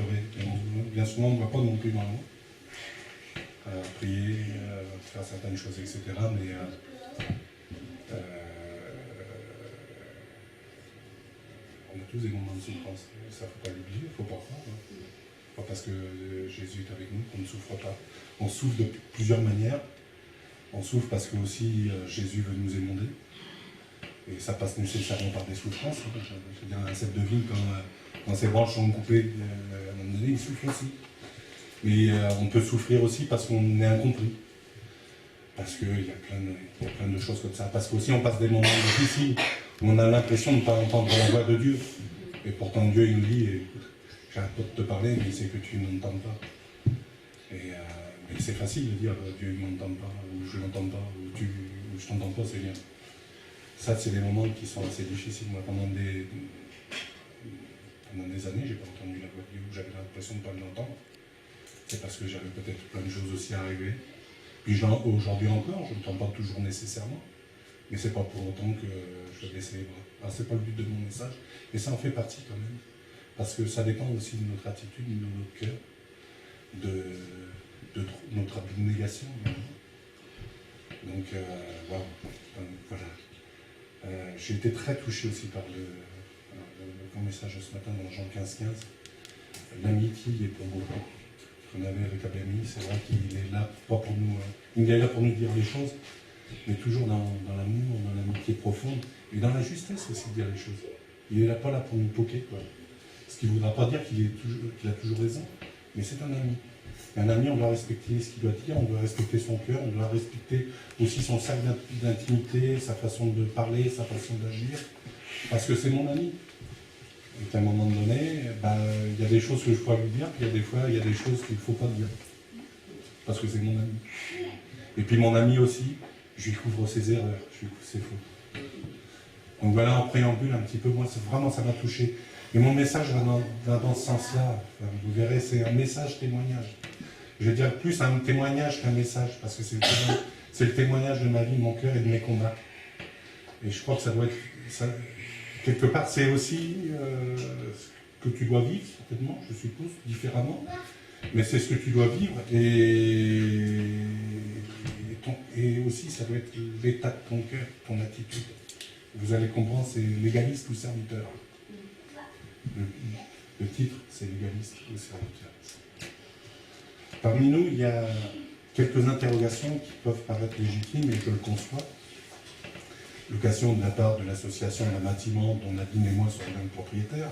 pleurer. Et bien souvent, on ne va pas non plus dans le prier, faire certaines choses, etc. Mais on a tous des moments de souffrance. Ça ne faut pas l'oublier, il ne faut pas croire. Pas parce que Jésus est avec nous qu'on ne souffre pas. On souffre de plusieurs manières. On souffre parce que aussi Jésus veut nous émonder. Et ça passe nécessairement par des souffrances. Je veux dire, un cep de vigne, quand ses branches sont coupées, à un moment donné, il souffre aussi. Mais on peut souffrir aussi parce qu'on est incompris. Parce qu'il y a plein de choses comme ça. Parce qu'aussi, on passe des moments difficiles où on a l'impression de ne pas entendre la voix de Dieu. Et pourtant, Dieu, il nous dit, écoute, j'arrête pas de te parler, mais c'est que tu n'entends pas. Et c'est facile de dire, Dieu, il ne m'entend pas, ou je ne l'entends pas, ou je t'entends pas, c'est bien. Ça, c'est des moments qui sont assez difficiles. Moi, pendant des années, j'ai pas entendu la voix de Dieu, j'avais l'impression de ne pas l'entendre. C'est parce que j'avais peut-être plein de choses aussi à régler. Puis aujourd'hui encore, je ne l'entends pas toujours nécessairement, mais c'est pas pour autant que je vais baisser les bras. Alors, c'est pas le but de mon message, mais ça en fait partie quand même. Parce que ça dépend aussi de notre attitude, de notre cœur, de notre abnégation. Donc, voilà. J'ai été très touché aussi par le grand message de ce matin dans Jean 15,15. L'amitié est pour beaucoup. Qu'on avait avec Abémy, c'est vrai qu'il est là, pas pour nous, il est là pour nous dire les choses, mais toujours dans l'amour, dans l'amitié profonde, et dans la justesse aussi de dire les choses. Il n'est là pas là pour nous poquer, quoi. Ce qui ne voudra pas dire qu'il a toujours raison, mais c'est un ami. Et un ami, on doit respecter ce qu'il doit dire, on doit respecter son cœur, on doit respecter aussi son cercle d'intimité, sa façon de parler, sa façon d'agir, parce que c'est mon ami. Et qu'à un moment donné, y a des choses que je pourrais lui dire, puis il y a des choses qu'il ne faut pas dire. Parce que c'est mon ami. Et puis mon ami aussi, je lui couvre ses erreurs, je lui couvre ses fautes. Donc voilà, en préambule un petit peu, moi vraiment ça m'a touché. Et mon message va dans ce sens-là. Vous verrez, c'est un message témoignage. Je vais dire plus un témoignage qu'un message, parce que c'est le témoignage de ma vie, de mon cœur et de mes combats. Et je crois que ça doit être... quelque part, c'est aussi ce que tu dois vivre, certainement, je suppose, différemment. Mais c'est ce que tu dois vivre. Et aussi, ça doit être l'état de ton cœur, ton attitude. Vous allez comprendre, c'est légaliste ou serviteur. Le titre, c'est légaliste ou serviteur. Parmi nous, il y a quelques interrogations qui peuvent paraître légitimes, et je le conçois. Location de la part de l'association d'un bâtiment dont Nadine et moi sommes même propriétaires.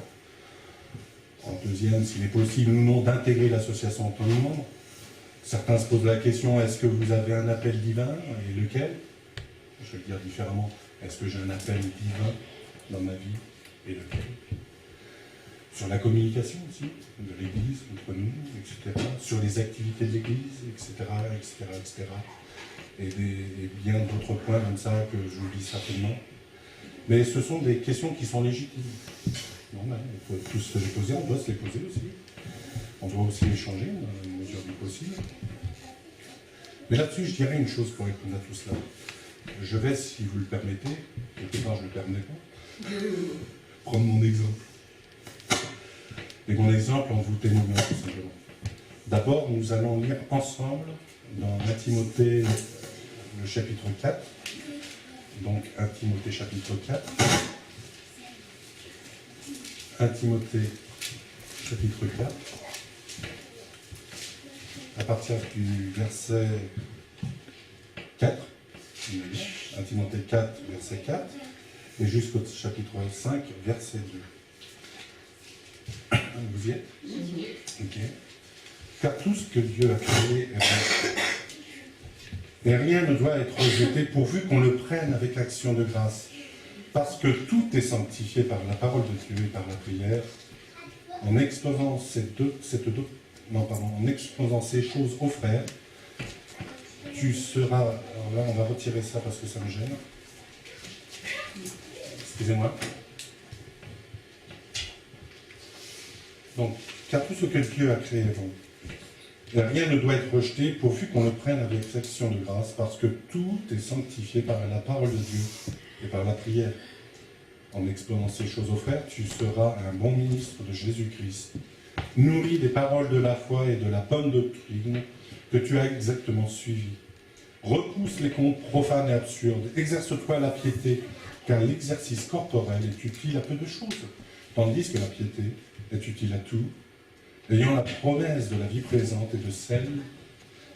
En deuxième, s'il est possible ou non d'intégrer l'association en tant que membre. Certains se posent la question, est-ce que vous avez un appel divin et lequel? Je vais le dire différemment, est-ce que j'ai un appel divin dans ma vie et lequel? Sur la communication aussi, de l'Église, entre nous, etc. Sur les activités de l'Église, etc., etc., etc. Et bien d'autres points comme ça que j'oublie certainement. Mais ce sont des questions qui sont légitimes. Normal, il faut tous se les poser, on doit se les poser aussi. On doit aussi échanger dans la mesure du possible. Mais là-dessus, je dirais une chose pour répondre à tout cela. Je vais, si vous le permettez, quelque part je ne le permets pas, prendre mon exemple. Et mon exemple en vous témoignant tout simplement. D'abord, nous allons lire ensemble dans 1 Timothée, le chapitre 4. Donc 1 Timothée chapitre 4. 1 Timothée chapitre 4. À partir du verset 4. 1 Timothée 4, verset 4. Et jusqu'au chapitre 5, verset 2. Vous y êtes? Ok. Car tout ce que Dieu a créé est bon. Et rien ne doit être rejeté pourvu qu'on le prenne avec action de grâce. Parce que tout est sanctifié par la parole de Dieu et par la prière. En exposant en exposant ces choses aux frères, tu seras... Alors là, on va retirer ça parce que ça me gêne. Excusez-moi. Donc, car tout ce que Dieu a créé est bon. Et rien ne doit être rejeté pourvu qu'on le prenne avec action de grâce, parce que tout est sanctifié par la parole de Dieu et par la prière. En exposant ces choses aux frères, tu seras un bon ministre de Jésus-Christ, nourris des paroles de la foi et de la bonne doctrine que tu as exactement suivies. Repousse les contes profanes et absurdes, exerce-toi à la piété, car l'exercice corporel est utile à peu de choses, tandis que la piété est utile à tout, ayant la promesse de la vie présente et de celle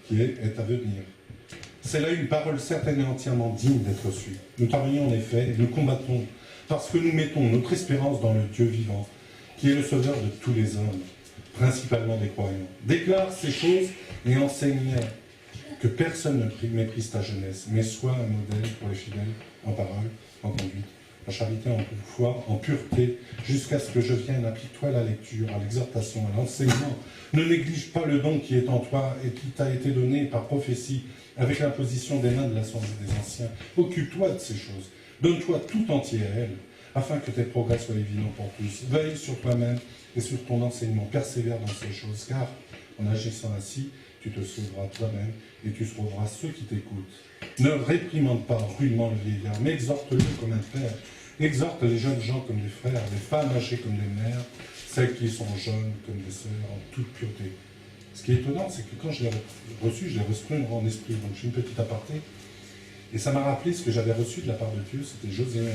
qui est à venir. C'est là une parole certaine et entièrement digne d'être reçue. Nous travaillons en effet et nous combattons parce que nous mettons notre espérance dans le Dieu vivant, qui est le sauveur de tous les hommes, principalement des croyants. Déclare ces choses et enseigne que personne ne méprise ta jeunesse, mais sois un modèle pour les fidèles en parole, en conduite, en charité, en foi, en pureté, jusqu'à ce que je vienne. Applique-toi à la lecture, à l'exhortation, à l'enseignement. Ne néglige pas le don qui est en toi et qui t'a été donné par prophétie, avec l'imposition des mains de l'Assemblée des anciens. Occupe-toi de ces choses. Donne-toi tout entier à elles, afin que tes progrès soient évidents pour tous. Veille sur toi-même et sur ton enseignement. Persévère dans ces choses, car en agissant ainsi, tu te sauveras toi-même et tu sauveras ceux qui t'écoutent. Ne réprimande pas rudement le vieillard, mais exhorte-le comme un père. Exhorte les jeunes gens comme des frères, les femmes âgées comme des mères, celles qui sont jeunes comme des sœurs, en toute pureté. Ce qui est étonnant, c'est que quand je l'ai reçu en esprit. Donc j'ai une petite aparté. Et ça m'a rappelé ce que j'avais reçu de la part de Dieu, c'était Josué 1,8.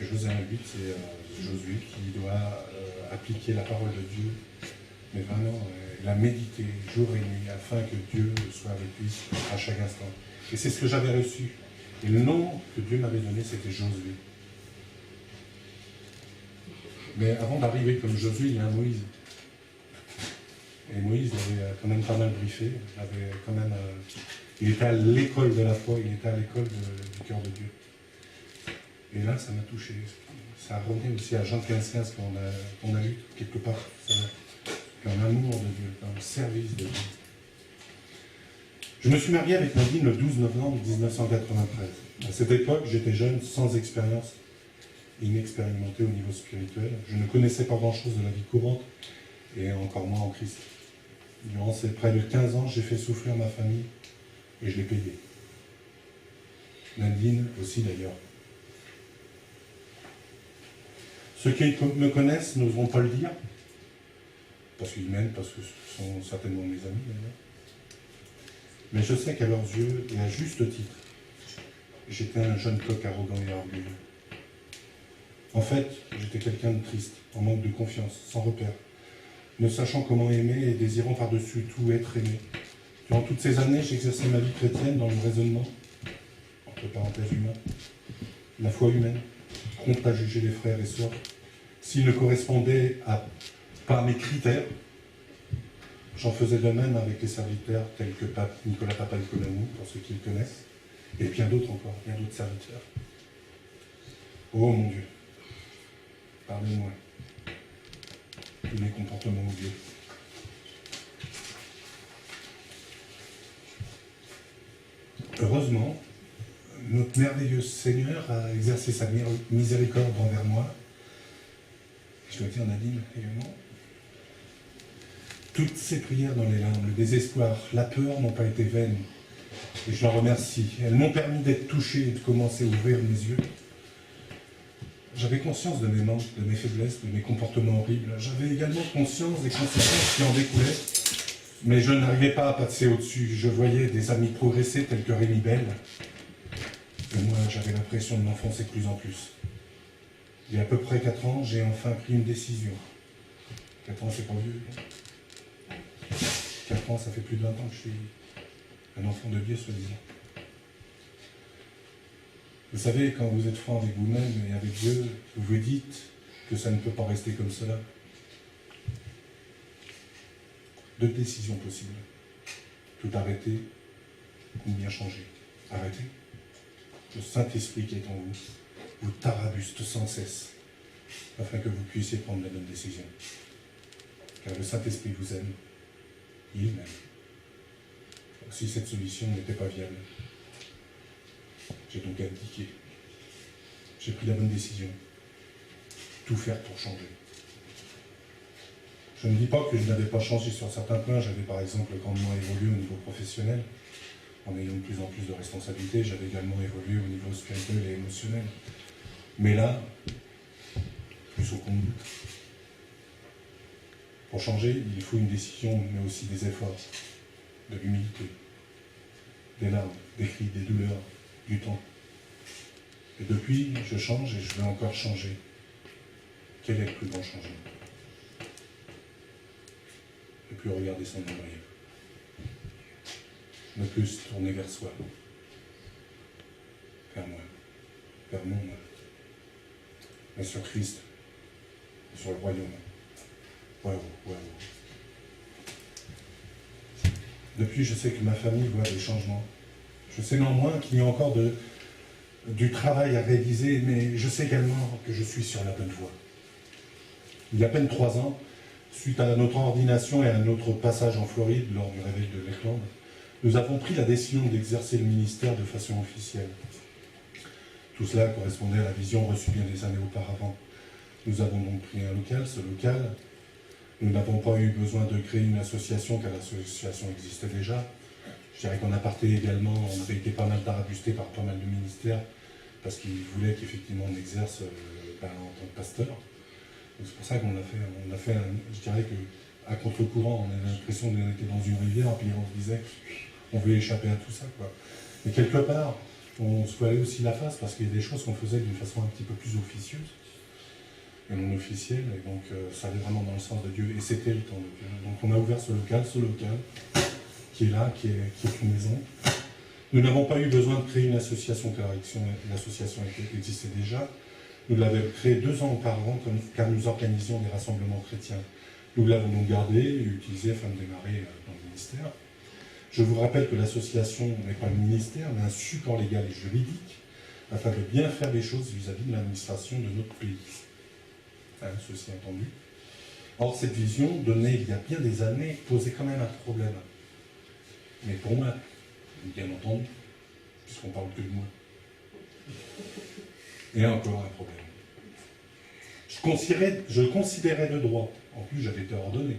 Et Josué 1,8, c'est Josué qui doit appliquer la parole de Dieu, mais vraiment la méditer jour et nuit, afin que Dieu soit avec lui à chaque instant. Et c'est ce que j'avais reçu. Et le nom que Dieu m'avait donné, c'était Josué. Mais avant d'arriver comme Josué, il y a un Moïse. Et Moïse avait quand même pas mal briefé. Il était à l'école de la foi, il était à l'école du cœur de Dieu. Et là, ça m'a touché. Ça revenait aussi à Jean 15,15 qu'on a lu quelque part. Un amour de Dieu, un service de Dieu. Je me suis marié avec Nadine le 12 novembre 1993. À cette époque, j'étais jeune, sans expérience, inexpérimenté au niveau spirituel. Je ne connaissais pas grand-chose de la vie courante, et encore moins en Christ. Durant ces près de 15 ans, j'ai fait souffrir ma famille, et je l'ai payé. Nadine aussi d'ailleurs. Ceux qui me connaissent n'oseront pas le dire, parce qu'ils m'aiment, parce que ce sont certainement mes amis d'ailleurs. Mais je sais qu'à leurs yeux, et à juste titre, j'étais un jeune coq arrogant et orgueilleux. En fait, j'étais quelqu'un de triste, en manque de confiance, sans repère, ne sachant comment aimer et désirant par-dessus tout être aimé. Durant toutes ces années, j'exerçais ma vie chrétienne dans le raisonnement, entre parenthèses humain, la foi humaine, prompt à juger les frères et sœurs, s'ils ne correspondaient pas à mes critères. J'en faisais de même avec les serviteurs tels que Pape Nicolas Papanicolaou, pour ceux qui le connaissent, et bien d'autres encore, bien d'autres serviteurs. Oh mon Dieu, pardonnez-moi de mes comportements odieux. Heureusement, notre merveilleux Seigneur a exercé sa miséricorde envers moi. Je dois dire Nadine également. Toutes ces prières dans les larmes, le désespoir, la peur n'ont pas été vaines. Et je l'en remercie. Elles m'ont permis d'être touché et de commencer à ouvrir mes yeux. J'avais conscience de mes manques, de mes faiblesses, de mes comportements horribles. J'avais également conscience des conséquences qui en découlaient. Mais je n'arrivais pas à passer au-dessus. Je voyais des amis progresser tels que Rémi Bell. Et moi, j'avais l'impression de m'enfoncer de plus en plus. Il y a à peu près 4 ans, j'ai enfin pris une décision. 4 ans, c'est pas vieux. 4 ans, ça fait plus de 20 ans que je suis un enfant de Dieu, soi-disant. Vous savez, quand vous êtes franc avec vous-même et avec Dieu, vous vous dites que ça ne peut pas rester comme cela. 2 décisions possibles. Tout arrêter ou bien changer. Arrêtez. Le Saint-Esprit qui est en vous vous tarabuste sans cesse afin que vous puissiez prendre la bonne décision. Car le Saint-Esprit vous aime. Il m'aime. Si cette solution n'était pas viable, j'ai donc abdiqué. J'ai pris la bonne décision. Tout faire pour changer. Je ne dis pas que je n'avais pas changé sur certains points. J'avais par exemple grandement évolué au niveau professionnel. En ayant de plus en plus de responsabilités, j'avais également évolué au niveau spirituel et émotionnel. Mais là, plus au compte-gouttes. Pour changer, il faut une décision, mais aussi des efforts, de l'humilité, des larmes, des cris, des douleurs, du temps. Et depuis, je change et je veux encore changer. Quel est le plus grand changement? Ne plus regarder son nombril. Ne plus se tourner vers soi. Vers moi. Vers mon moi. Mais sur Christ. Sur le royaume. Waouh, waouh. Depuis, je sais que ma famille voit des changements. Je sais néanmoins qu'il y a encore du travail à réaliser, mais je sais également que je suis sur la bonne voie. Il y a à peine 3 ans, suite à notre ordination et à notre passage en Floride lors du réveil de Lakeland, nous avons pris la décision d'exercer le ministère de façon officielle. Tout cela correspondait à la vision reçue bien des années auparavant. Nous avons donc pris un local. Ce local, nous n'avons pas eu besoin de créer une association, car l'association existait déjà. Je dirais qu'en aparté également, on avait été pas mal tarabusté par pas mal de ministères, parce qu'ils voulaient qu'effectivement on exerce en tant que pasteur. Donc c'est pour ça qu'on a fait je dirais qu'à contre-courant, on avait l'impression qu'on était dans une rivière, puis on se disait on veut échapper à tout ça, quoi. Mais quelque part, on se voilait aussi la face, parce qu'il y a des choses qu'on faisait d'une façon un petit peu plus officieuse et non officielle, et donc ça allait vraiment dans le sens de Dieu, et c'était le temps de Dieu. Donc on a ouvert ce local qui est là, qui est une maison. Nous n'avons pas eu besoin de créer une association, car l'association existait déjà. Nous l'avions créée 2 ans auparavant, car nous organisions des rassemblements chrétiens. Nous l'avons donc gardé et utilisé afin de démarrer dans le ministère. Je vous rappelle que l'association n'est pas le ministère, mais un support légal et juridique, afin de bien faire les choses vis-à-vis de l'administration de notre pays. Ceci entendu. Or, cette vision, donnée il y a bien des années, posait quand même un problème. Mais pour moi, bien entendu, puisqu'on parle que de moi. Et encore un problème. Je considérais de droit, en plus j'avais été ordonné,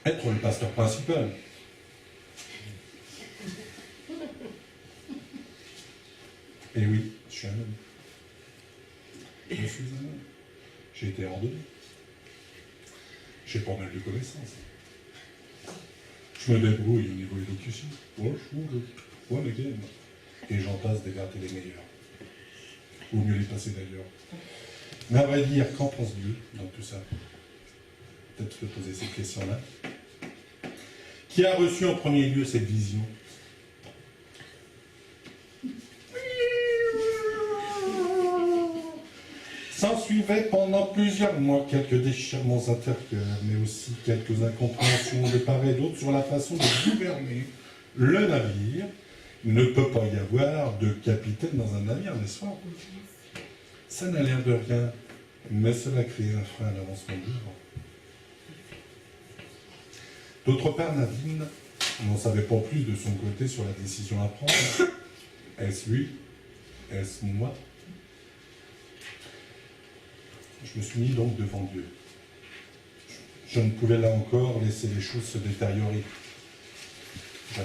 être le pasteur principal. Et oui, je suis un homme. Je suis un homme. J'ai été ordonné. J'ai pas mal de connaissances. Je me débrouille au niveau élocution. One again. Et j'en passe des vertes et des meilleurs. Ou mieux les passer d'ailleurs. Mais à vrai dire, qu'en pense Dieu dans tout ça? Peut-être se poser ces questions-là. Qui a reçu en premier lieu cette vision? S'ensuivait pendant plusieurs mois quelques déchirements intérieurs, mais aussi quelques incompréhensions de part et d'autre sur la façon de gouverner le navire. Il ne peut pas y avoir de capitaine dans un navire, n'est-ce pas? Ça n'a l'air de rien, mais cela crée un frein à l'avancement de l'œuvre. D'autre part, Nadine n'en savait pas plus de son côté sur la décision à prendre. Est-ce lui? Est-ce moi? Je me suis mis donc devant Dieu. Je ne pouvais là encore laisser les choses se détériorer.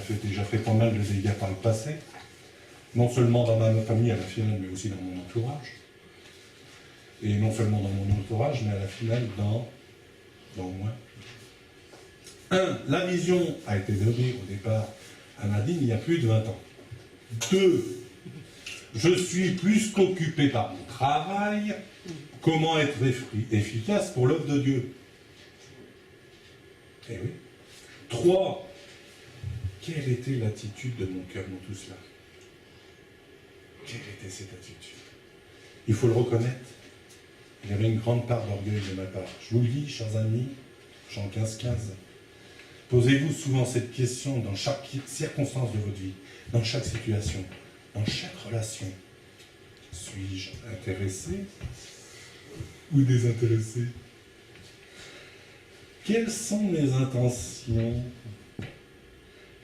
J'ai déjà fait pas mal de dégâts par le passé, non seulement dans ma famille à la finale, mais aussi dans mon entourage. Et non seulement dans mon entourage, mais à la finale dans moi. 1. La vision a été donnée au départ à Nadine il y a plus de 20 ans. 2. Je suis plus qu'occupé par mon travail. Comment être efficace pour l'œuvre de Dieu? Eh oui. 3. Quelle était l'attitude de mon cœur dans tout cela? Quelle était cette attitude? Il faut le reconnaître. Il y avait une grande part d'orgueil de ma part. Je vous le dis, chers amis, Jean 15,15. Posez-vous souvent cette question dans chaque circonstance de votre vie, dans chaque situation, dans chaque relation. Suis-je intéressé ou désintéressé? Quelles sont mes intentions?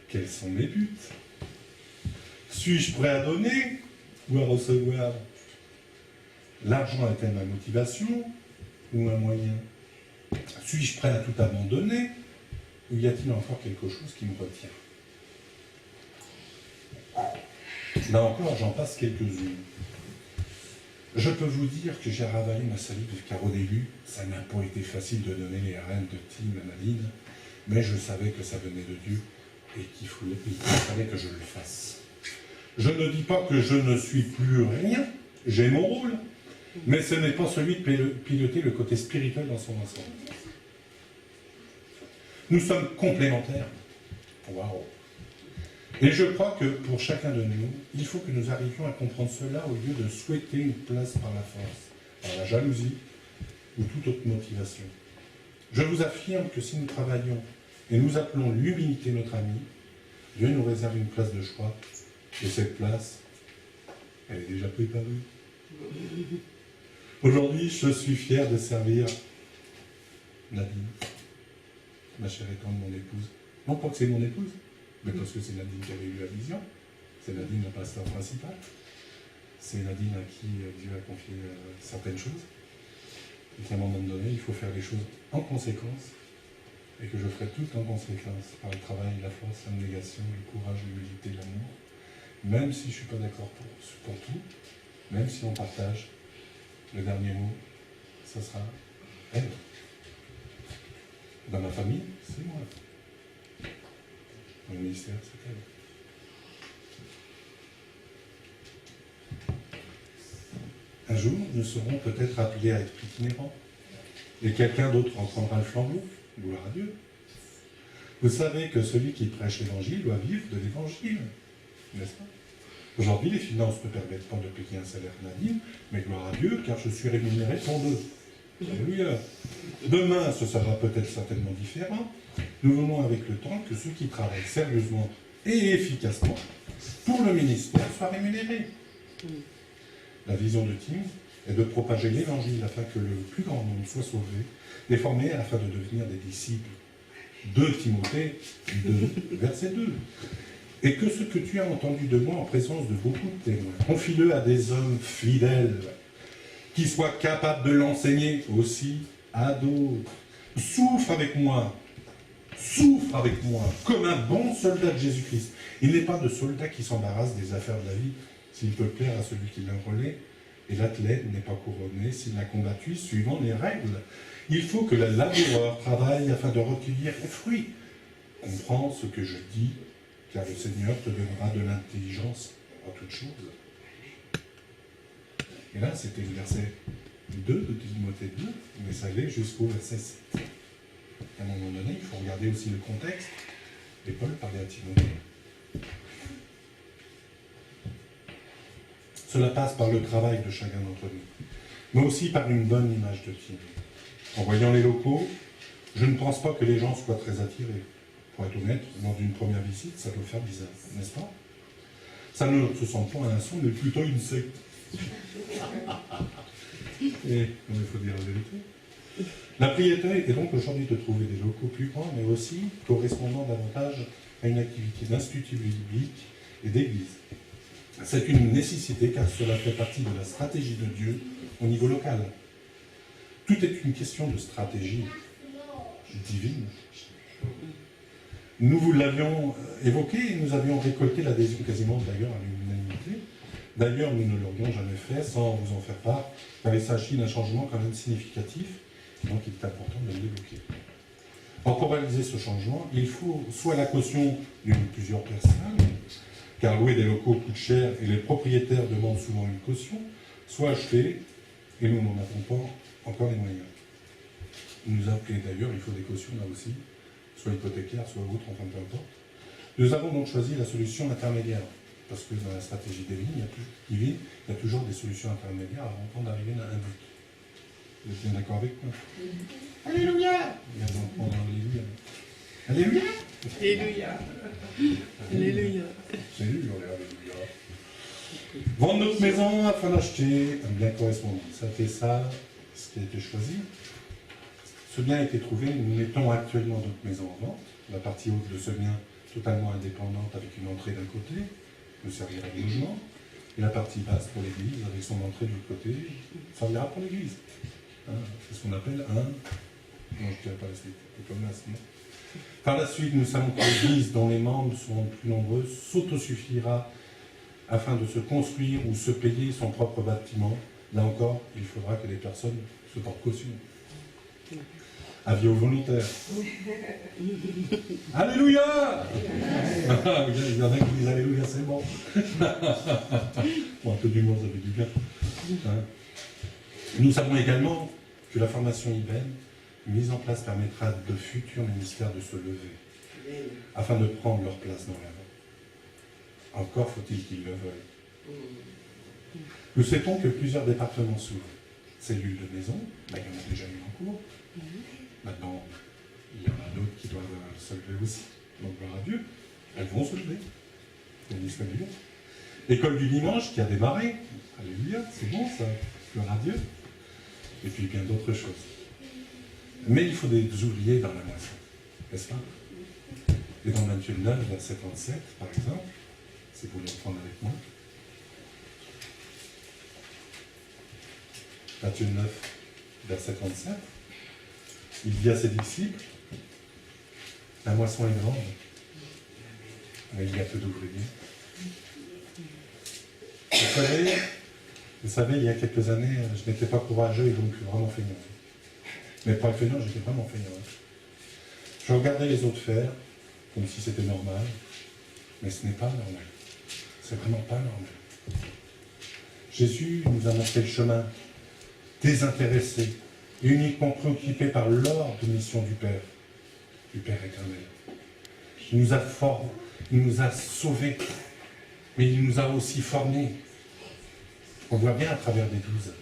Quels sont mes buts? Suis-je prêt à donner ou à recevoir? L'argent est-elle ma motivation ou un moyen? Suis-je prêt à tout abandonner ou y a-t-il encore quelque chose qui me retient? Là encore, j'en passe quelques-unes. Je peux vous dire que j'ai ravalé ma salive, car au début, ça n'a pas été facile de donner les rênes de Tim à Nadine, mais je savais que ça venait de Dieu et qu'il fallait que je le fasse. Je ne dis pas que je ne suis plus rien, j'ai mon rôle, mais ce n'est pas celui de piloter le côté spirituel dans son ensemble. Nous sommes complémentaires. Waouh! Et je crois que pour chacun de nous, il faut que nous arrivions à comprendre cela au lieu de souhaiter une place par la force, par la jalousie ou toute autre motivation. Je vous affirme que si nous travaillons et nous appelons l'humilité notre ami, Dieu nous réserve une place de choix. Et cette place, elle est déjà préparée. Aujourd'hui, je suis fier de servir Nadine, ma chère et tendre, mon épouse. Non pas que c'est mon épouse, mais parce que c'est Nadine qui avait eu la vision. C'est Nadine le pasteur principal. C'est Nadine à qui Dieu a confié certaines choses. Et qu'à un moment donné, il faut faire les choses en conséquence. Et que je ferai tout en conséquence par le travail, la force, l'abnégation, le courage, l'humilité, l'amour. Même si je ne suis pas d'accord pour tout, même si on partage, le dernier mot, ça sera elle. Dans ma famille, c'est moi. Dans le ministère, c'est elle. Un jour, nous serons peut-être appelés à être itinérants. Et quelqu'un d'autre en prendra le flambeau. Gloire à Dieu. Vous savez que celui qui prêche l'évangile doit vivre de l'évangile. N'est-ce pas? Aujourd'hui, les finances ne permettent pas de payer un salaire Nadine, mais gloire à Dieu, car je suis rémunéré pour deux. Alléluia. Demain, ce sera peut-être certainement différent. Nous venons avec le temps que ceux qui travaillent sérieusement et efficacement pour le ministère soient rémunérés. La vision de Tim est de propager l'évangile afin que le plus grand nombre soit sauvé, et formé afin de devenir des disciples. 2 Timothée 2, verset 2. Et que ce que tu as entendu de moi en présence de beaucoup de témoins, confie-le à des hommes fidèles, qui soient capables de l'enseigner aussi à d'autres. Souffre avec moi, comme un bon soldat de Jésus-Christ. Il n'est pas de soldat qui s'embarrasse des affaires de la vie, s'il peut plaire à celui qui l'enrôle, et l'athlète n'est pas couronné s'il a combattu suivant les règles. Il faut que le laboureur travaille afin de recueillir les fruits. Comprends ce que je dis, car le Seigneur te donnera de l'intelligence en toutes choses. Et là, c'était le verset 2 de Timothée 2, mais ça allait jusqu'au verset 7. À un moment donné, il faut regarder aussi le contexte. Et Paul parlait à Timothée. Cela passe par le travail de chacun d'entre nous, mais aussi par une bonne image de Tim. En voyant les locaux, je ne pense pas que les gens soient très attirés. Pour être honnête, lors d'une première visite, ça doit faire bizarre, n'est-ce pas? Ça ne se sent pas un son, mais plutôt une secte. Et il faut dire la vérité. La priorité est donc aujourd'hui de trouver des locaux plus grands, mais aussi correspondant davantage à une activité d'institut biblique et d'église. C'est une nécessité car cela fait partie de la stratégie de Dieu au niveau local. Tout est une question de stratégie divine. Nous vous l'avions évoqué et nous avions récolté l'adhésion quasiment d'ailleurs à l'unanimité. D'ailleurs, nous ne l'aurions jamais fait sans vous en faire part, car il s'agit d'un changement quand même significatif, donc il est important de l'évoquer. Pour réaliser ce changement, il faut soit la caution d'une ou plusieurs personnes, car louer des locaux coûte cher et les propriétaires demandent souvent une caution, soit acheter, et nous n'en avons pas encore les moyens. Et d'ailleurs, il faut des cautions là aussi, soit hypothécaires, soit autres, enfin peu importe. Nous avons donc choisi la solution intermédiaire, parce que dans la stratégie des lignes, il y a toujours des solutions intermédiaires avant d'arriver à un but. Vous êtes bien d'accord avec moi? Alléluia! Il y a donc pendant Alléluia. Alléluia! Alléluia! Alléluia! C'est lui, Alléluia. Vendre notre maison afin d'acheter un bien correspondant. Ça fait ça, ce qui a été choisi. Ce bien a été trouvé, nous mettons actuellement notre maison en vente. La partie haute de ce bien, totalement indépendante, avec une entrée d'un côté, nous servira de logement. Et la partie basse pour l'église, avec son entrée de l'autre côté, servira pour l'église. Hein, c'est ce qu'on appelle un... Non, je ne dirais pas la suite, c'est comme là, sinon. Par la suite, nous savons que l'église, dont les membres seront plus nombreux, s'autosuffira afin de se construire ou se payer son propre bâtiment, Là encore, il faudra que les personnes se portent caution. Avis aux volontaires. Alléluia. Il y en a qui disent Alléluia, c'est bon. Bon, un peu d'humour, ça fait du bien. Hein. Nous savons également que la formation IBEN mise en place permettra de futurs ministères de se lever afin de prendre leur place dans l'œuvre. Encore faut-il qu'ils le veuillent. Nous souhaitons que plusieurs départements s'ouvrent. Cellules de maison, il y en a déjà eu en cours. Maintenant, il y en a d'autres qui doivent se lever aussi. Donc, gloire à Dieu, elles vont se lever. Alléluia. L'école du dimanche qui a démarré. Alléluia, c'est bon ça. Gloire à Dieu. Et puis bien d'autres choses. Mais il faut des ouvriers dans la moisson, n'est-ce pas? Et dans Matthieu 9, verset 37, par exemple, si vous voulez prendre avec moi. Matthieu 9, verset 37. Il dit à ses disciples, la moisson est grande, mais il y a peu d'ouvriers. Vous savez, il y a quelques années, je n'étais pas courageux et donc vraiment feignant. Mais pas feignant, j'étais vraiment feignant. Je regardais les autres faire, comme si c'était normal, mais ce n'est pas normal. C'est vraiment pas normal. Jésus nous a montré le chemin, désintéressé, et uniquement préoccupé par l'ordre de mission du Père éternel. Il nous a formés, il nous a sauvés, mais il nous a aussi formés. On voit bien à travers des 12.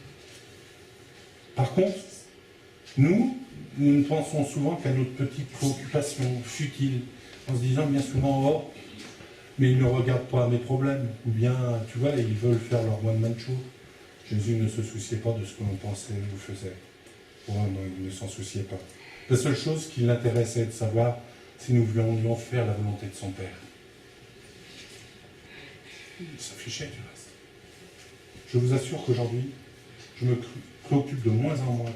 Par contre, nous pensons souvent qu'à notre petite préoccupation futile, en se disant bien souvent, oh, mais ils ne regardent pas mes problèmes, ou bien, tu vois, ils veulent faire leur one-man show. Jésus ne se souciait pas de ce que l'on pensait ou faisait. Oh non, il ne s'en souciait pas. La seule chose qui l'intéressait de savoir si nous voulions faire la volonté de son Père. Il s'affichait du reste. Je vous assure qu'aujourd'hui, je me préoccupe de moins en moins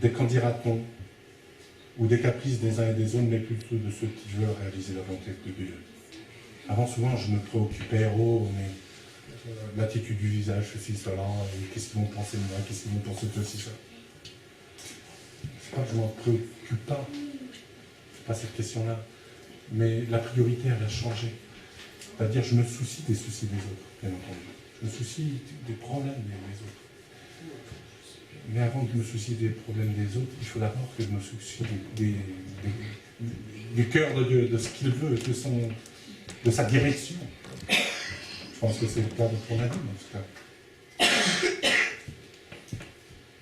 des candidatons ou des caprices des uns et des autres, mais plutôt de ceux qui veulent réaliser la volonté de Dieu. Avant, souvent, je me préoccupais, oh, mais l'attitude du visage, ceci, cela, qu'est-ce qu'ils vont penser de moi, qu'est-ce qu'ils vont penser de ceci, ça. C'est pas que je m'en préoccupe pas, c'est pas cette question-là, mais la priorité, elle a changé. C'est-à-dire, je me soucie des soucis des autres, bien entendu. Je me soucie des problèmes des autres. Mais avant de me soucier des problèmes des autres, il faut d'abord que je me soucie du cœur de Dieu, de ce qu'il veut, de sa direction. Je pense que c'est le cas de ton avis, en tout cas.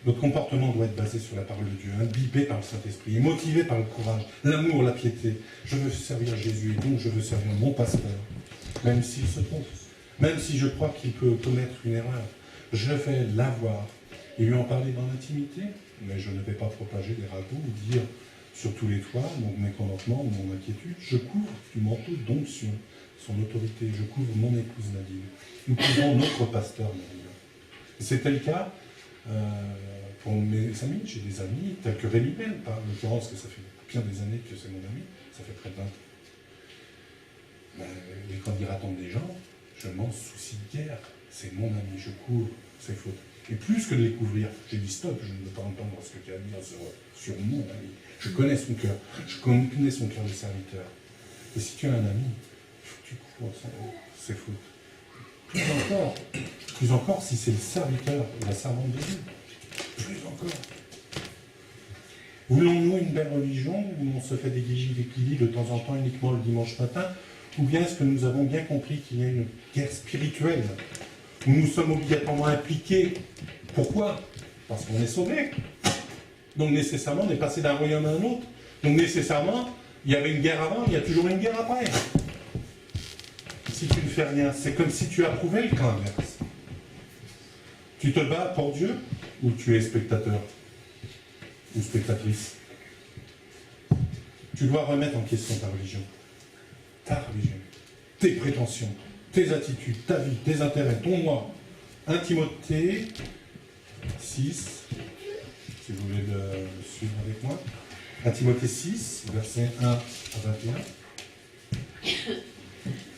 Notre comportement doit être basé sur la parole de Dieu, imbibé par le Saint-Esprit, et motivé par le courage, l'amour, la piété. Je veux servir Jésus, et donc je veux servir mon pasteur, même s'il se trompe, même si je crois qu'il peut commettre une erreur. Je vais l'avoir et lui en parler dans l'intimité, mais je ne vais pas propager des ragots ou dire sur tous les toits mon mécontentement ou mon inquiétude. Je couvre du manteau d'onction son autorité, je couvre mon épouse Nadine. Nous couvrons notre pasteur Nadine. Et c'était le cas pour mes amis. J'ai des amis tels que Rémi Bell, en l'occurrence, que ça fait bien des années que c'est mon ami, ça fait près de 20 ans. Mais quand dira-t-on des gens, je m'en soucie guère. C'est mon ami, je couvre ses fautes. Et plus que de les couvrir, j'ai dit stop, je ne veux pas entendre ce que tu as à dire sur mon ami. Je connais son cœur, je connais son cœur de serviteur. Et si tu as un ami, il faut que tu couvres ses fautes. Plus encore si c'est le serviteur ou la servante de Dieu. Plus encore. Voulons-nous une belle religion où on se fait des guigies de temps en temps uniquement le dimanche matin, ou bien est-ce que nous avons bien compris qu'il y a une guerre spirituelle où nous sommes obligatoirement impliqués? Pourquoi? Parce qu'on est sauvés. Donc nécessairement, on est passé d'un royaume à un autre. Donc nécessairement, il y avait une guerre avant, il y a toujours une guerre après. Si tu ne fais rien, c'est comme si tu approuvais le camp inverse. Tu te bats pour Dieu ou tu es spectateur ou spectatrice? Tu dois remettre en question ta religion, tes prétentions, tes attitudes, ta vie, tes intérêts, ton moi. 1 Timothée 6, si vous voulez le suivre avec moi. 1 Timothée 6, versets 1 à 21.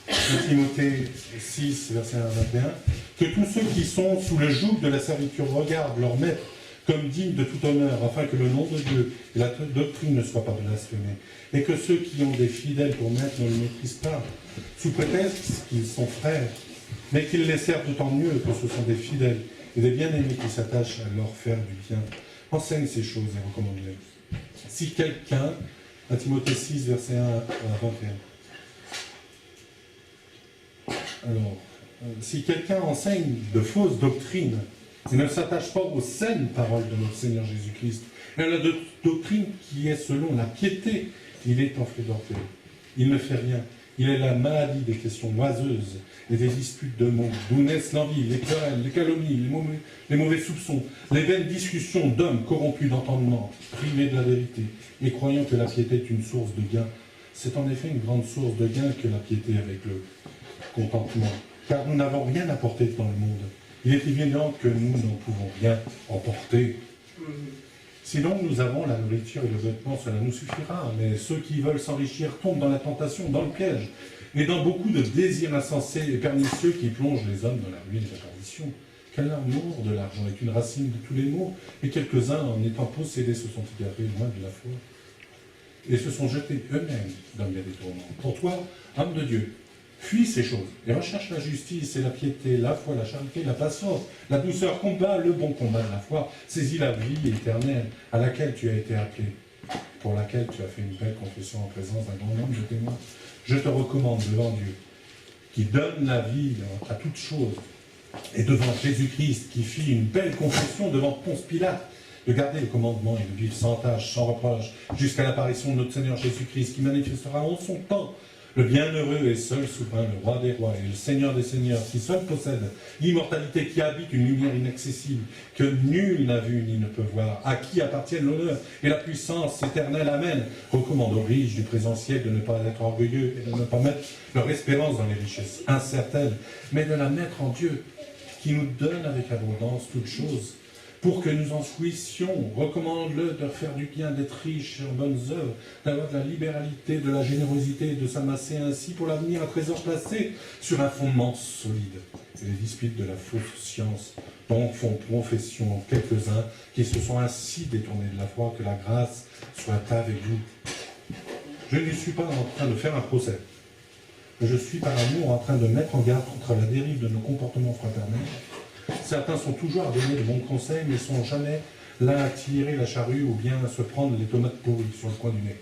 1 Timothée 6, versets 1 à 21. Que tous ceux qui sont sous le joug de la servitude regardent leur maître comme digne de tout honneur, afin que le nom de Dieu et la doctrine ne soient pas blasphémés. Et que ceux qui ont des fidèles pour maître ne le méprisent pas, sous prétexte qu'ils sont frères, mais qu'ils les servent d'autant mieux que ce sont des fidèles et des bien-aimés qui s'attachent à leur faire du bien. Enseigne ces choses et recommande-les. Si quelqu'un, à Timothée 6, verset 1 à 21, alors, si quelqu'un enseigne de fausses doctrines et ne s'attache pas aux saines paroles de notre Seigneur Jésus-Christ, mais à la doctrine qui est selon la piété, il est enflé d'orgueil. Il ne fait rien. Il est la maladie des questions oiseuses et des disputes de mots, d'où naissent l'envie, les querelles, les calomnies, les mauvais soupçons, les vaines discussions d'hommes corrompus d'entendement, privés de la vérité, et croyant que la piété est une source de gain. C'est en effet une grande source de gain que la piété avec le contentement, car nous n'avons rien apporté dans le monde. Il est évident que nous n'en pouvons rien emporter. Sinon, nous avons la nourriture et le vêtement, cela nous suffira. Mais ceux qui veulent s'enrichir tombent dans la tentation, dans le piège, et dans beaucoup de désirs insensés et pernicieux qui plongent les hommes dans la ruine et la perdition. Quel amour de l'argent est une racine de tous les maux, et quelques-uns, en étant possédés, se sont égarés loin de la foi, et se sont jetés eux-mêmes dans bien des tourments. Pour toi, homme de Dieu, fuis ces choses, et recherche la justice et la piété, la foi, la charité, la patience, la douceur, combat le bon combat de la foi, saisis la vie éternelle à laquelle tu as été appelé, pour laquelle tu as fait une belle confession en présence d'un grand nombre de témoins. Je te recommande devant Dieu, qui donne la vie à toutes choses, et devant Jésus-Christ, qui fit une belle confession devant Ponce Pilate, de garder le commandement et de vivre sans tâche, sans reproche, jusqu'à l'apparition de notre Seigneur Jésus-Christ, qui manifestera en son temps le bienheureux et seul souverain, le roi des rois et le seigneur des seigneurs, qui seul possède l'immortalité, qui habite une lumière inaccessible, que nul n'a vu ni ne peut voir, à qui appartiennent l'honneur et la puissance éternelle. Amen. Recommande aux riches du présent siècle de ne pas être orgueilleux et de ne pas mettre leur espérance dans les richesses incertaines, mais de la mettre en Dieu, qui nous donne avec abondance toutes choses, pour que nous en jouissions. Recommande-le de faire du bien, d'être riche en bonnes œuvres, d'avoir de la libéralité, de la générosité, de s'amasser ainsi pour l'avenir un trésor placé sur un fondement solide. Et les disputes de la fausse science dont font profession quelques-uns qui se sont ainsi détournés de la foi, que la grâce soit avec vous. Je ne suis pas en train de faire un procès. Je suis par amour en train de mettre en garde contre la dérive de nos comportements fraternels. Certains sont toujours à donner de bons conseils, mais ne sont jamais là à tirer la charrue ou bien à se prendre les tomates pourries sur le coin du nez.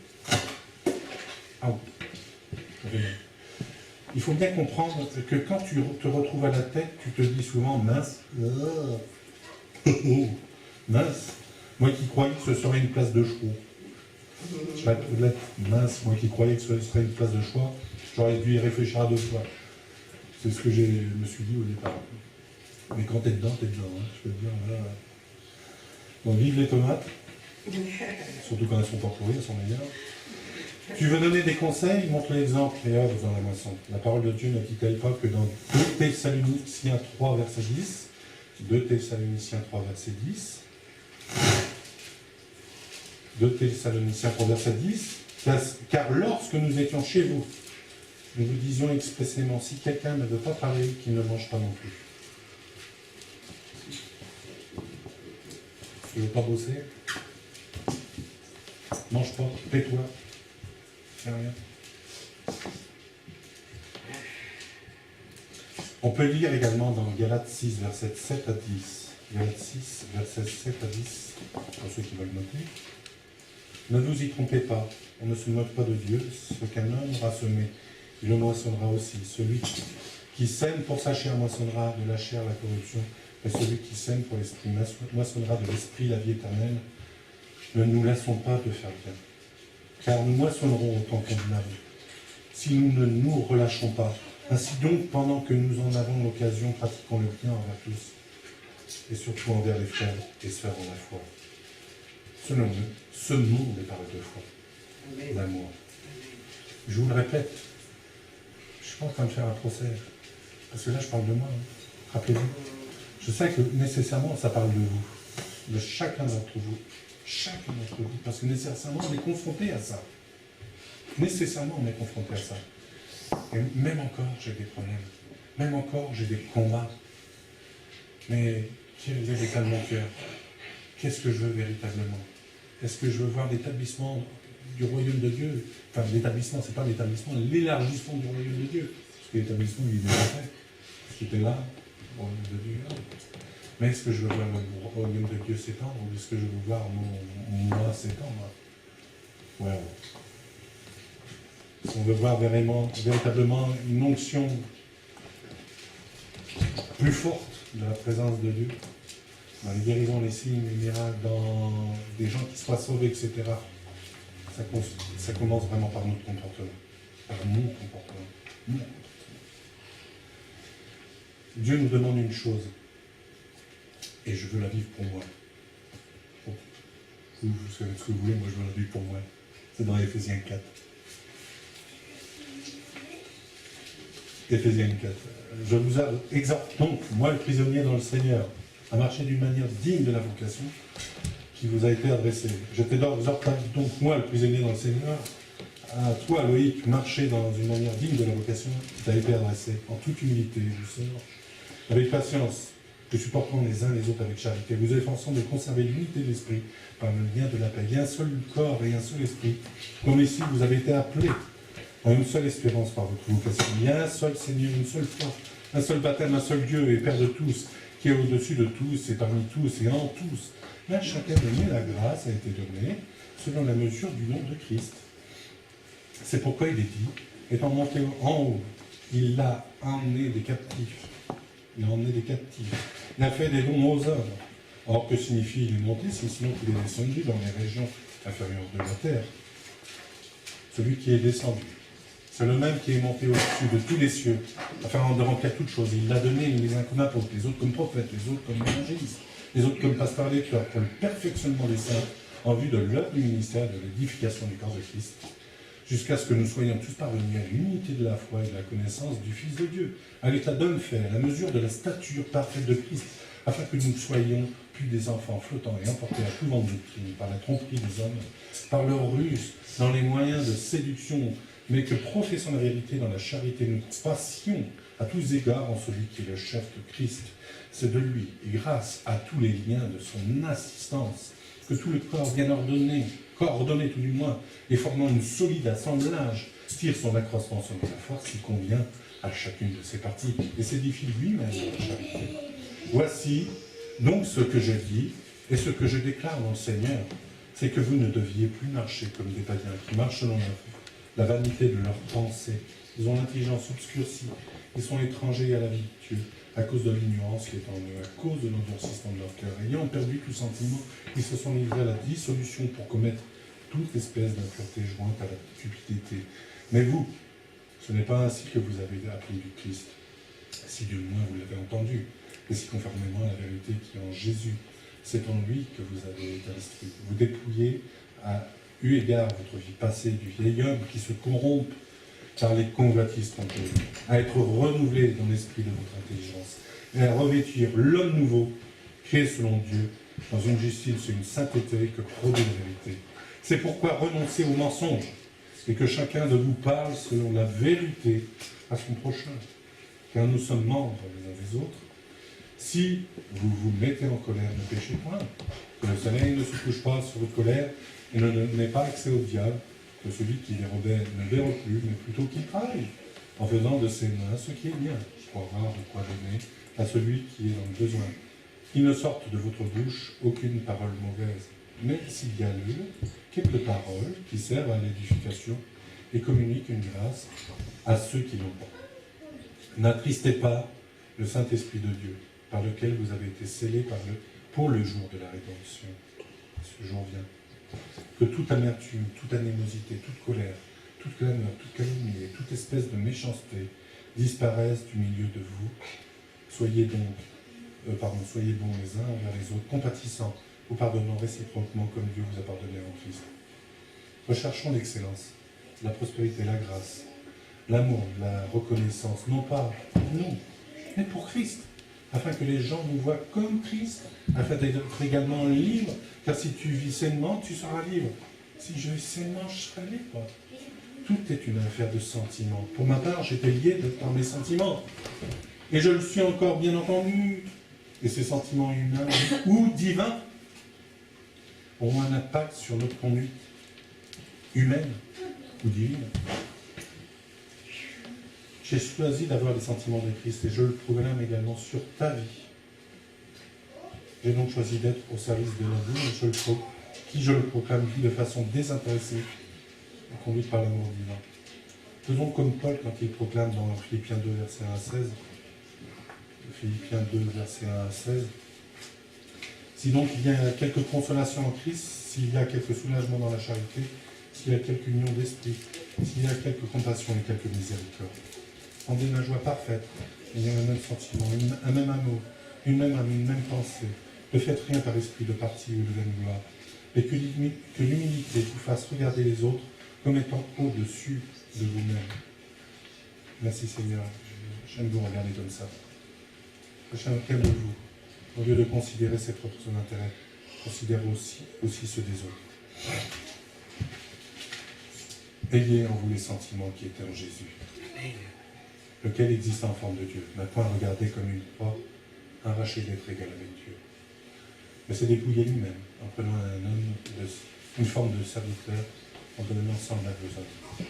Ah oui. Il faut bien comprendre que quand tu te retrouves à la tête, tu te dis souvent mince. Mince. Moi qui croyais que ce serait une place de choix. Mince. Moi qui croyais que ce serait une place de choix, j'aurais dû y réfléchir à deux fois. C'est ce que je me suis dit au départ. Mais quand t'es dedans, hein, je peux te dire. Là. Donc vive les tomates, surtout quand elles sont pas pourries, elles sont meilleures. Tu veux donner des conseils, montre l'exemple et œuvre dans la moisson. La parole de Dieu ne dit-elle pas que dans 2 Thessaloniciens 3, verset 10, 2 Thessaloniciens 3, verset 10, 2 Thessaloniciens 3, verset 10, car lorsque nous étions chez vous, nous vous disions expressément, si quelqu'un ne veut pas parler, qu'il ne mange pas non plus. Tu ne veux pas bosser? Mange pas, tais-toi. Fais rien. On peut lire également dans Galates 6, versets 7 à 10. Galates 6, versets 7 à 10, pour ceux qui veulent noter. Ne vous y trompez pas, on ne se moque pas de Dieu. Ce qu'un homme aura semé, il le moissonnera aussi. Celui qui sème pour sa chair moissonnera de la chair la corruption. Et celui qui sème pour l'esprit moissonnera de l'esprit la vie éternelle. Ne nous laissons pas de faire bien, car nous moissonnerons autant qu'on avons, si nous ne nous relâchons pas. Ainsi donc, pendant que nous en avons l'occasion, pratiquons le bien envers tous, et surtout envers les frères et sœurs en la foi. Selon nous, ce monde est parlé de foi, d'amour. Je vous le répète, je ne suis pas en train de faire un procès, parce que là je parle de moi, hein. Rappelez-vous. Je sais que nécessairement ça parle de vous, de chacun d'entre vous, parce que nécessairement on est confronté à ça. Nécessairement on est confronté à ça. Et même encore j'ai des problèmes, même encore j'ai des combats, Mais quel est l'état de mon cœur? Qu'est-ce que je veux véritablement? Est-ce que je veux voir l'établissement du royaume de Dieu? Enfin, l'établissement, c'est pas l'établissement, l'élargissement du royaume de Dieu. Parce que l'établissement, il est déjà fait. Parce qu'il était là, le royaume de Dieu. Mais est-ce que je veux voir le royaume de Dieu s'étendre? Ou est-ce que je veux voir mon moi s'étendre? Ouais. On veut voir véritablement une onction plus forte de la présence de Dieu, dans les guérisons, les signes, les miracles, dans des gens qui soient sauvés, etc. Ça commence vraiment par notre comportement, par mon comportement. Dieu nous demande une chose, et je veux la vivre pour moi. Vous savez ce que vous voulez, moi je veux la vivre pour moi. C'est dans Éphésiens 4. Éphésiens 4. Je vous exhorte donc, moi le prisonnier dans le Seigneur, à marcher d'une manière digne de la vocation qui vous a été adressée. Je t'exhorte donc, moi le prisonnier dans le Seigneur, à toi Loïc, marcher dans une manière digne de la vocation qui t'a été adressée, en toute humilité, douceur, avec patience, que supportant les uns les autres avec charité, vous efforçant de conserver l'unité de l'esprit par le lien de la paix. Il y a un seul corps et un seul esprit, comme ici vous avez été appelés en une seule espérance par votre vocation. Il y a un seul Seigneur, une seule foi, un seul baptême, un seul Dieu et Père de tous, qui est au-dessus de tous et parmi tous et en tous. Mais à chacun donné, la grâce a été donnée selon la mesure du nom de Christ. C'est pourquoi il est dit, étant monté en haut, il a emmené des captifs. Il a emmené des captifs. Il a fait des dons aux hommes. Or, que signifie il est monté? C'est sinon qu'il est descendu dans les régions inférieures de la terre. Celui qui est descendu. C'est le même qui est monté au-dessus de tous les cieux, afin de remplir toutes choses. Il l'a donné les uns comme apôtres, les autres comme prophètes, les autres comme évangélistes, les autres comme pasteurs lecteurs, pour le perfectionnement des saints, en vue de l'œuvre du ministère de l'édification du corps de Christ, jusqu'à ce que nous soyons tous parvenus à l'unité de la foi et de la connaissance du Fils de Dieu, à l'état d'homme fait, à la mesure de la stature parfaite de Christ, afin que nous soyons plus des enfants flottants et emportés à tout vent de doctrine par la tromperie des hommes, par leur ruse, dans les moyens de séduction, mais que, professant la vérité dans la charité, nous passions à tous égards en celui qui est le chef de Christ. C'est de lui, et grâce à tous les liens de son assistance, que tout le corps bien ordonné, coordonné tout du moins, et formant une solide assemblage, tire son accroissement selon la force qui convient à chacune de ses parties, et s'édifie lui-même dans la charité. Voici donc ce que je dis, et ce que je déclare dans le Seigneur, c'est que vous ne deviez plus marcher comme des païens qui marchent selon la vanité de leurs pensées. Ils ont l'intelligence obscurcie, ils sont étrangers à la vie de Dieu, à cause de l'ignorance qui est en eux, à cause de l'endurcissement de leur cœur. Ayant perdu tout sentiment, ils se sont livrés à la dissolution pour commettre toute espèce d'impureté jointe à la cupidité. Mais vous, ce n'est pas ainsi que vous avez appris du Christ, si du moins vous l'avez entendu, et si conformément à la vérité qui est en Jésus. C'est en lui que vous avez été instruits. Vous dépouillez à eu égard à votre vie passée du vieil homme qui se corrompt par les convoitises trompeuses, à être renouvelé dans l'esprit de votre intelligence, et à revêtir l'homme nouveau, créé selon Dieu, dans une justice et une sainteté que produit la vérité. C'est pourquoi renoncez aux mensonges, et que chacun de vous parle selon la vérité à son prochain, car nous sommes membres les uns des autres. Si vous vous mettez en colère, ne péchez point, que le soleil ne se couche pas sur votre colère, et ne donnez pas accès au diable, que celui qui dérobait ne dérobe plus, mais plutôt qu'il travaille, en faisant de ses mains ce qui est bien, pour avoir de quoi donner à celui qui est dans le besoin. Qu'il ne sorte de votre bouche aucune parole mauvaise, mais s'il y a lieu, quelques paroles qui servent à l'édification et communiquent une grâce à ceux qui l'ont. N'attristez pas le Saint-Esprit de Dieu, par lequel vous avez été scellés pour le jour de la rédemption. Ce jour vient. Que toute amertume, toute animosité, toute colère, toute clameur, toute calomnie et toute espèce de méchanceté disparaissent du milieu de vous. Soyez bons les uns envers les autres, compatissants, ou pardonnant réciproquement comme Dieu vous a pardonné en Christ. Recherchons l'excellence, la prospérité, la grâce, l'amour, la reconnaissance, non pas nous, mais pour Christ, afin que les gens nous voient comme Christ, afin d'être également libres, car si tu vis sainement, tu seras libre. Si je vis sainement, je serai libre. Tout est une affaire de sentiments. Pour ma part, j'étais lié par mes sentiments. Et je le suis encore, bien entendu. et ces sentiments humains ou divins auront un impact sur notre conduite humaine ou divine. J'ai choisi d'avoir les sentiments de Christ et je le proclame également sur ta vie. J'ai donc choisi d'être au service de l'amour, qui je le proclame de façon désintéressée et conduite par l'amour divin. Faisons comme Paul quand il proclame dans Philippiens 2, verset 1 à 16. Philippiens 2, verset 1 à 16. Si donc il y a quelque consolation en Christ, s'il y a quelque soulagement dans la charité, s'il y a quelque union d'esprit, s'il y a quelque compassion et quelque miséricorde, rendez ma joie parfaite, ayant un même sentiment, un même amour, une même âme, une même pensée. Ne faites rien par esprit de parti ou de vaine gloire, mais que l'humilité vous fasse regarder les autres comme étant au-dessus de vous-même. Merci Seigneur, j'aime vous regarder comme ça. Chacun de vous, au lieu de considérer ses propres intérêts, considère aussi ceux des autres. Ayez en vous les sentiments qui étaient en Jésus, lequel existe en forme de Dieu, n'a point regardé comme une proie, arraché d'être égal avec Dieu. Mais s'est dépouillé lui-même, en prenant une forme de serviteur, en devenant semblable aux hommes.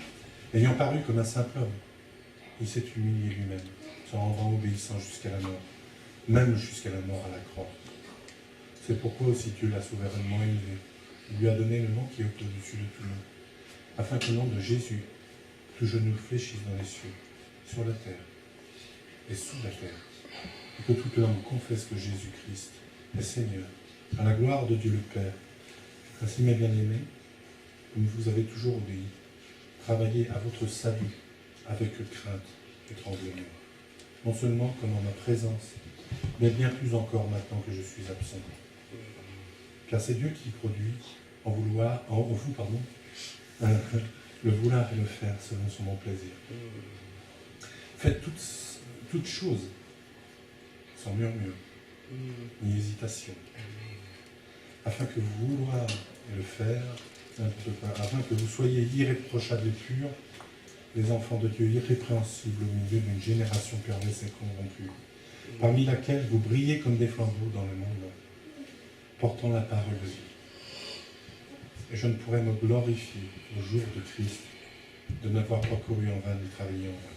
Ayant paru comme un simple homme, il s'est humilié lui-même, se rendant obéissant jusqu'à la mort, même jusqu'à la mort à la croix. C'est pourquoi aussi Dieu l'a souverainement élevé. Il lui a donné le nom qui est au-dessus de tout nom, afin que le nom de Jésus, tout genou fléchisse dans les cieux, sur la terre et sous la terre, et que toute langue confesse que Jésus-Christ est Seigneur, à la gloire de Dieu le Père. Ainsi, mes bien-aimés, comme vous avez toujours obéi, travaillez à votre salut avec crainte et tremblement, non seulement comme en ma présence, mais bien plus encore maintenant que je suis absent. Car c'est Dieu qui produit en vous, le vouloir et le faire selon son bon plaisir. Faites toutes choses sans murmure, ni hésitation, afin que vous vouloir et le faire, afin que vous soyez irréprochables et purs, les enfants de Dieu irrépréhensibles au milieu d'une génération perverse et corrompue, parmi laquelle vous brillez comme des flambeaux dans le monde, portant la parole de Dieu. Et je ne pourrais me glorifier au jour de Christ de n'avoir pas couru en vain ni travaillé en vain.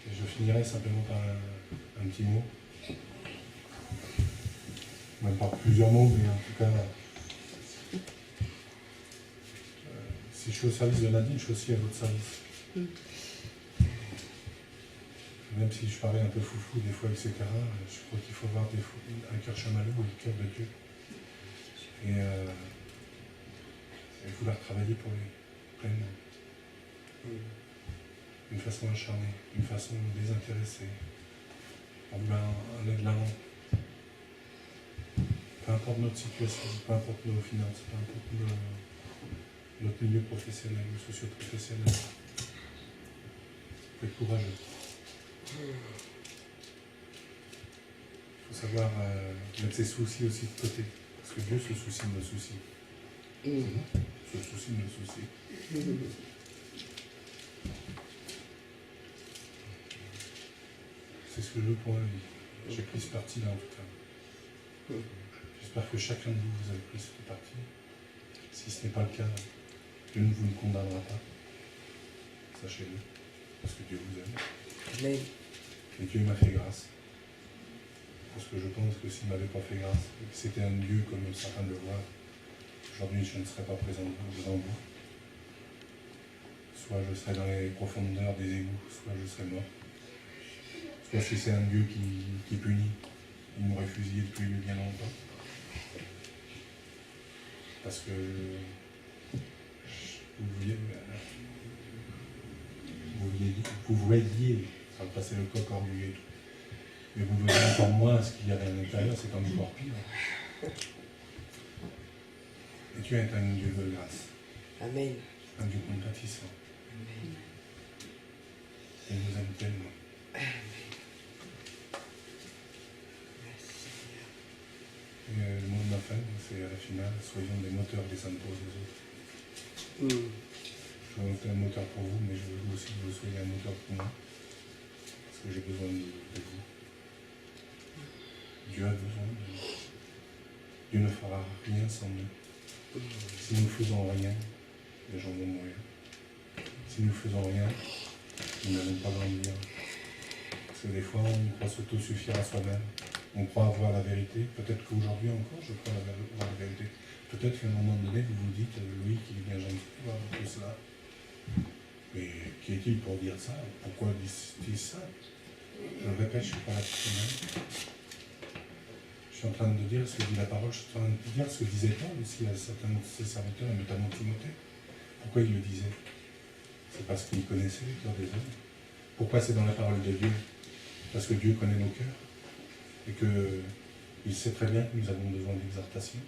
Et je finirai simplement par un petit mot. Même par plusieurs mots, mais en tout cas, si je suis au service de Nadine, je suis aussi à votre service. Même si je parais un peu foufou des fois, etc., je crois qu'il faut avoir un cœur chamallow et le cœur de Dieu. Et vouloir travailler pour lui, pleinement. D'une façon acharnée, d'une façon désintéressée, en voulant aller de l'avant. Peu importe notre situation, peu importe nos finances, peu importe notre milieu professionnel ou socio-professionnel. Soyez courageux. Il faut savoir mettre ses soucis aussi de côté, parce que Dieu se soucie de nos soucis. Se soucie de nos soucis. C'est ce que je veux pour la vie. J'ai pris ce parti-là en tout cas. J'espère que chacun de vous, vous avez pris cette partie. Si ce n'est pas le cas, Dieu ne vous ne condamnera pas. Sachez-le, parce que Dieu vous aime. Amen. Et Dieu m'a fait grâce. Parce que je pense que s'il ne m'avait pas fait grâce, que c'était un Dieu comme certains le voient, aujourd'hui je ne serais pas présent devant vous. Soit je serais dans les profondeurs des égouts, soit je serais mort. Soit si c'est un Dieu qui punit, il m'aurait fusillé depuis bien longtemps. Parce que vous voyez, ça va passer le coq orgueilleux et tout. Mais vous voyez encore moins ce qu'il y a à l'intérieur, c'est encore pire. Et Dieu est un Dieu de grâce. Amen. Un Dieu compatissant. Amen. Il nous aime tellement. Et le mot de ma fin, c'est à la finale, soyons des moteurs des uns pour les autres. Je veux être un moteur pour vous, mais je veux aussi que vous soyez un moteur pour moi. Parce parce que j'ai besoin de vous. Dieu a besoin de nous. Dieu ne fera rien sans nous. Si nous ne faisons rien, les gens vont mourir. Si nous ne faisons rien, nous n'allons pas grandir. Parce que des fois, on croit s'auto-suffire à soi-même. On croit avoir la vérité. Peut-être qu'aujourd'hui encore, je crois avoir la vérité. Peut-être qu'à un moment donné, vous vous dites, Loïc, il est bien gentil d'avoir tout cela. Mais qui est-il pour dire ça? Pourquoi disent-ils ça? Je le répète, je ne suis pas là pour semaine. Je suis en train de dire ce que dit la parole, je suis en train de dire ce que disait Paul aussi à certains de ses serviteurs, et notamment Timothée. Pourquoi il le disait? C'est parce qu'il connaissait les cœurs des hommes. Pourquoi c'est dans la parole de Dieu? Parce que Dieu connaît nos cœurs. Et qu'il sait très bien que nous avons besoin d'exhortation.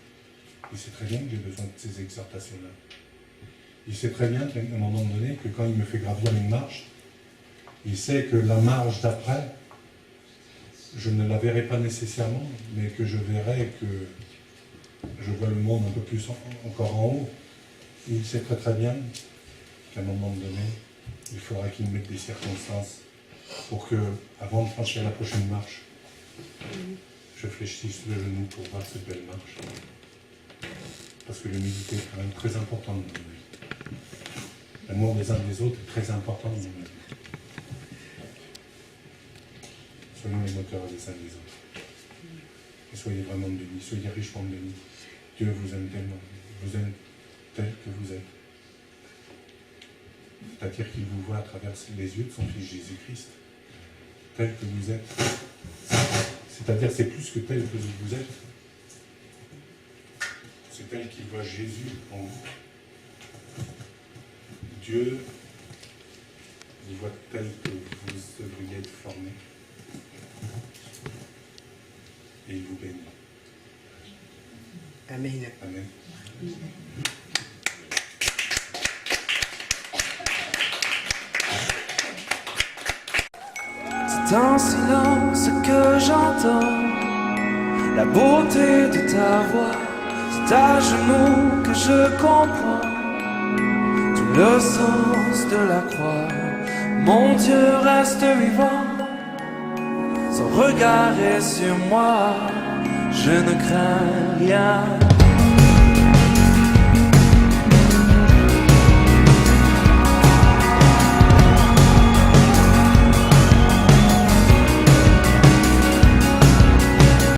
Il sait très bien que j'ai besoin de ces exhortations-là. Il sait très bien qu'à un moment donné, que quand il me fait gravir une marche, il sait que la marche d'après, je ne la verrai pas nécessairement, mais que je verrai que je vois le monde un peu plus encore en haut. Et il sait très très bien qu'à un moment donné, il faudra qu'il mette des circonstances pour que, avant de franchir la prochaine marche, je fléchisse le genou pour voir cette belle marche. Parce que l'humilité est quand même très importante dans nos vies. L'amour des uns des autres est très important dans nos vies. Soyons les moteurs des uns des autres. Et soyez vraiment bénis, soyez richement bénis. Dieu vous aime tellement, vous aime tel que vous êtes. C'est-à-dire qu'il vous voit à travers les yeux de son Fils Jésus-Christ, tel que vous êtes. C'est-à-dire c'est plus que tel que vous êtes. C'est tel qu'il voit Jésus en vous. Dieu vous voit tel que vous devriez être formé. Et il vous bénit. Amen. Amen. C'est en silence que j'entends la beauté de ta voix. C'est à genoux que je comprends tout le sens de la croix. Mon Dieu reste vivant, son regard est sur moi. Je ne crains rien.